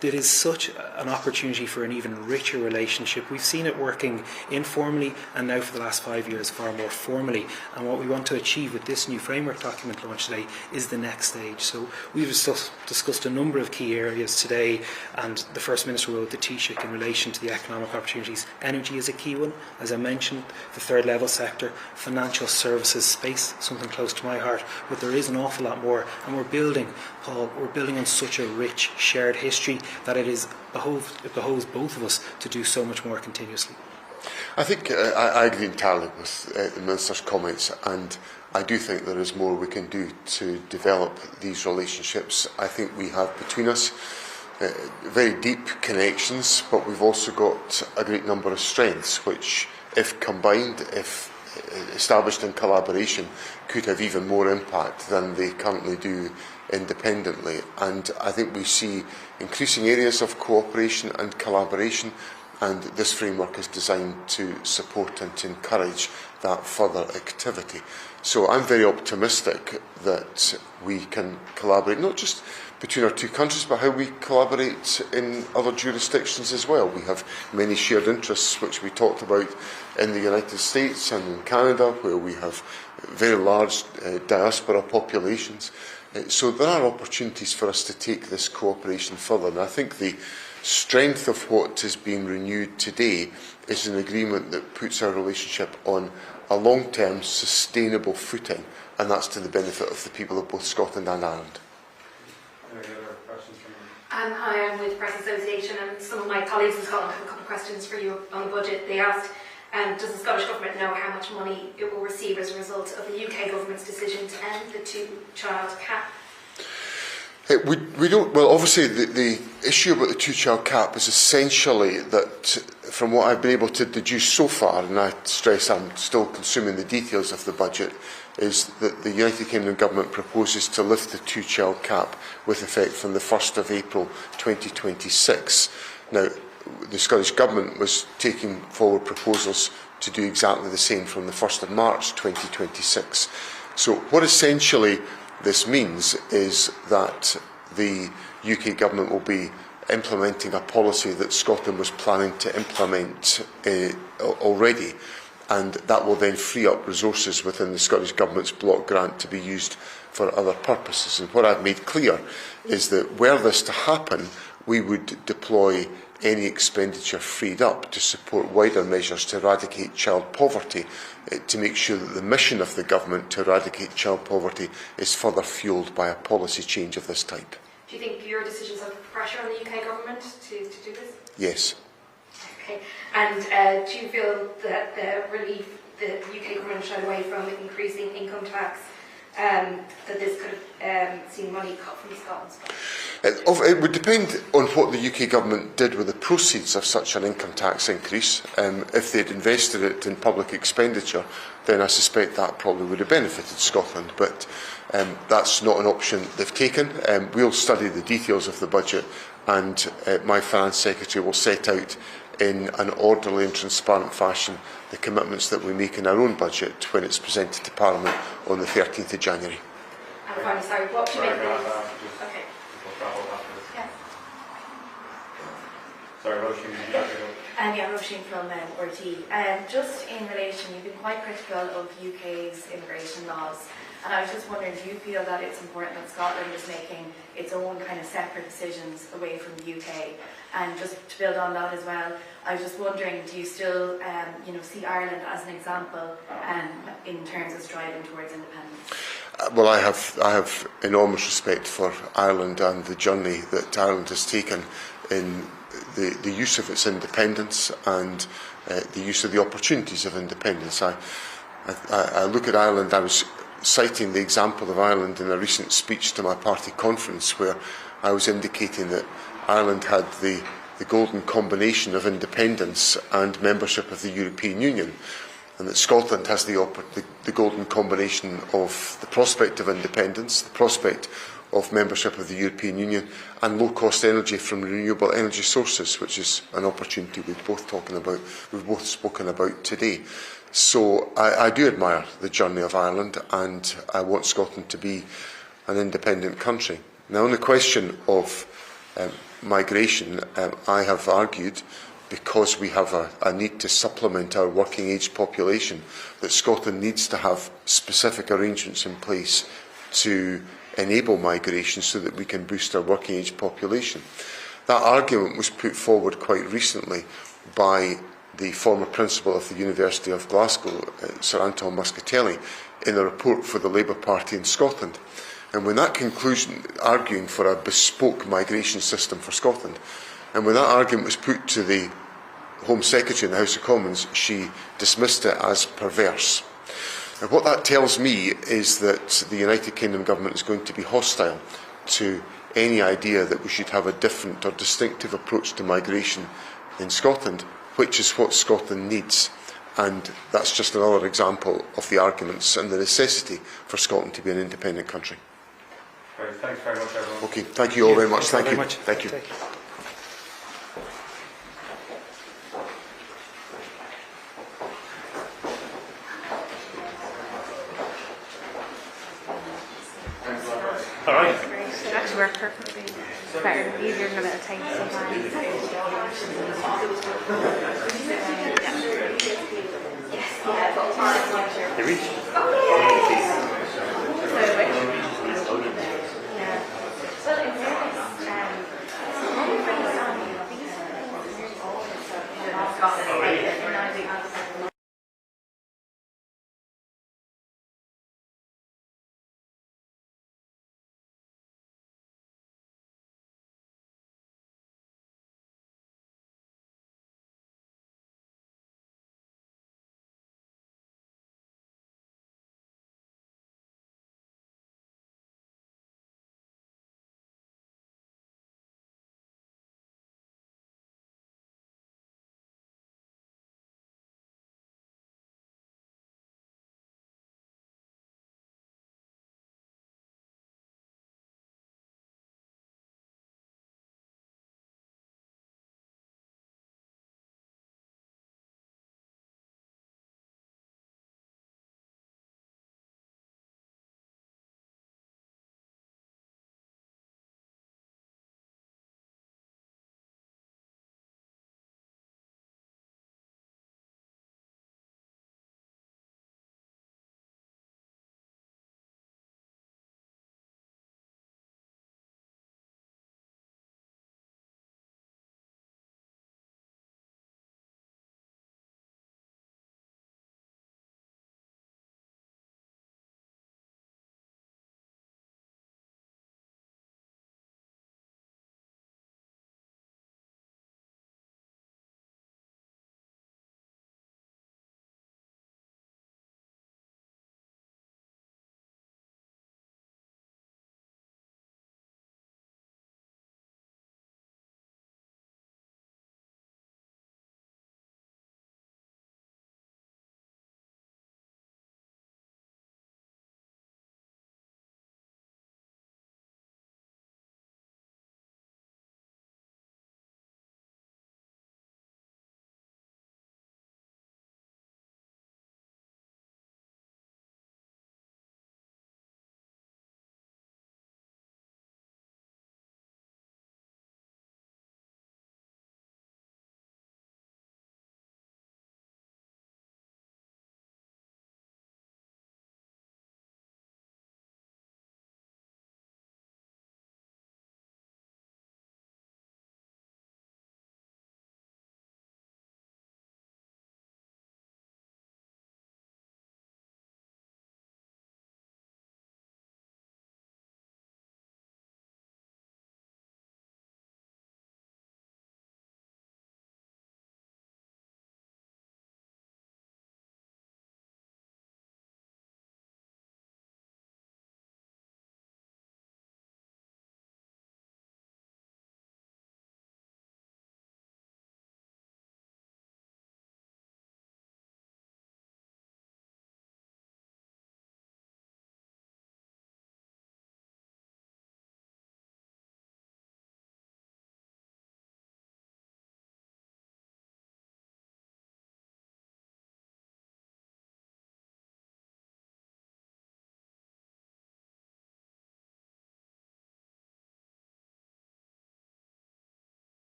It is such an opportunity for an even richer relationship. We've seen it working informally and now for the last 5 years far more formally. And what we want to achieve with this new framework document launched today is the next stage. So we've discussed a number of key areas today, and the First Minister wrote the Taoiseach in relation to the economic opportunities. Energy is a key one, as I mentioned, the third level sector, financial services space, something close to my heart, but there is an awful lot more, and we're building, Paul, we're building on such a rich shared history that it behoves both of us to do so much more continuously. I think I agree entirely with the Minister's comments, and I do think there is more we can do to develop these relationships. I think we have between us very deep connections, but we've also got a great number of strengths which, if combined, if established in collaboration, could have even more impact than they currently do independently. And I think we see increasing areas of cooperation and collaboration, and this framework is designed to support and to encourage that further activity. So I'm very optimistic that we can collaborate, not just between our two countries, but how we collaborate in other jurisdictions as well. We have many shared interests which we talked about in the United States and in Canada, where we have very large diaspora populations. So there are opportunities for us to take this cooperation further. And I think the strength of what is being renewed today is an agreement that puts our relationship on a long-term sustainable footing, and that's to the benefit of the people of both Scotland and Ireland. Hi, I'm with the Press Association, and some of my colleagues in Scotland have a couple of questions for you on the budget. They asked, does the Scottish Government know how much money it will receive as a result of the UK Government's decision to end the two-child cap? We don't. Well, obviously, the issue about the two-child cap is essentially that, from what I've been able to deduce so far, and I stress I'm still consuming the details of the budget, is that the United Kingdom Government proposes to lift the two-child cap with effect from the 1st of April 2026. Now, the Scottish Government was taking forward proposals to do exactly the same from the 1st of March 2026. So what essentially this means is that the UK Government will be implementing a policy that Scotland was planning to implement already, and that will then free up resources within the Scottish Government's block grant to be used for other purposes. And what I've made clear is that were this to happen, we would deploy any expenditure freed up to support wider measures to eradicate child poverty, to make sure that the mission of the government to eradicate child poverty is further fuelled by a policy change of this type. Do you think your decisions have pressure on the UK Government to do this? Yes. Okay. And do you feel that the relief the UK Government shied away from increasing income tax, that this could have seen money cut from Scotland's budget? It would depend on what the UK government did with the proceeds of such an income tax increase. If they'd invested it in public expenditure, then I suspect that probably would have benefited Scotland. But that's not an option they've taken. We'll study the details of the budget, and my Finance Secretary will set out in an orderly and transparent fashion the commitments that we make in our own budget when it's presented to Parliament on the 13th of January. And finally, sorry, what do you make of okay. Yeah. Sorry, Roisin, yeah, Roisin from RT. Just in relation, you've been quite critical of UK's immigration laws, and I was just wondering, do you feel that it's important that Scotland is making its own kind of separate decisions away from the UK? And just to build on that as well, I was just wondering, do you still see Ireland as an example in terms of striving towards independence? Well, I have enormous respect for Ireland and the journey that Ireland has taken in the use of its independence and the use of the opportunities of independence. I look at Ireland. I was citing the example of Ireland in a recent speech to my party conference, where I was indicating that Ireland had the golden combination of independence and membership of the European Union, and that Scotland has the golden combination of the prospect of independence, the prospect of membership of the European Union, and low-cost energy from renewable energy sources, which is an opportunity we've both spoken about today. So I do admire the journey of Ireland, and I want Scotland to be an independent country. Now, on the question of migration, I have argued, because we have a need to supplement our working age population, that Scotland needs to have specific arrangements in place to enable migration so that we can boost our working age population. That argument was put forward quite recently by the former principal of the University of Glasgow, Sir Anton Muscatelli, in a report for the Labour Party in Scotland. And when that conclusion, arguing for a bespoke migration system for Scotland, and when that argument was put to the Home Secretary in the House of Commons, she dismissed it as perverse. And what that tells me is that the United Kingdom government is going to be hostile to any idea that we should have a different or distinctive approach to migration in Scotland, which is what Scotland needs. And that's just another example of the arguments and the necessity for Scotland to be an independent country. Great, thanks very much, everyone. Okay, thank you all very much. Thank you. Thank you. All right. It actually worked perfectly. It's better, easier than a bit of time sometimes. Here we go.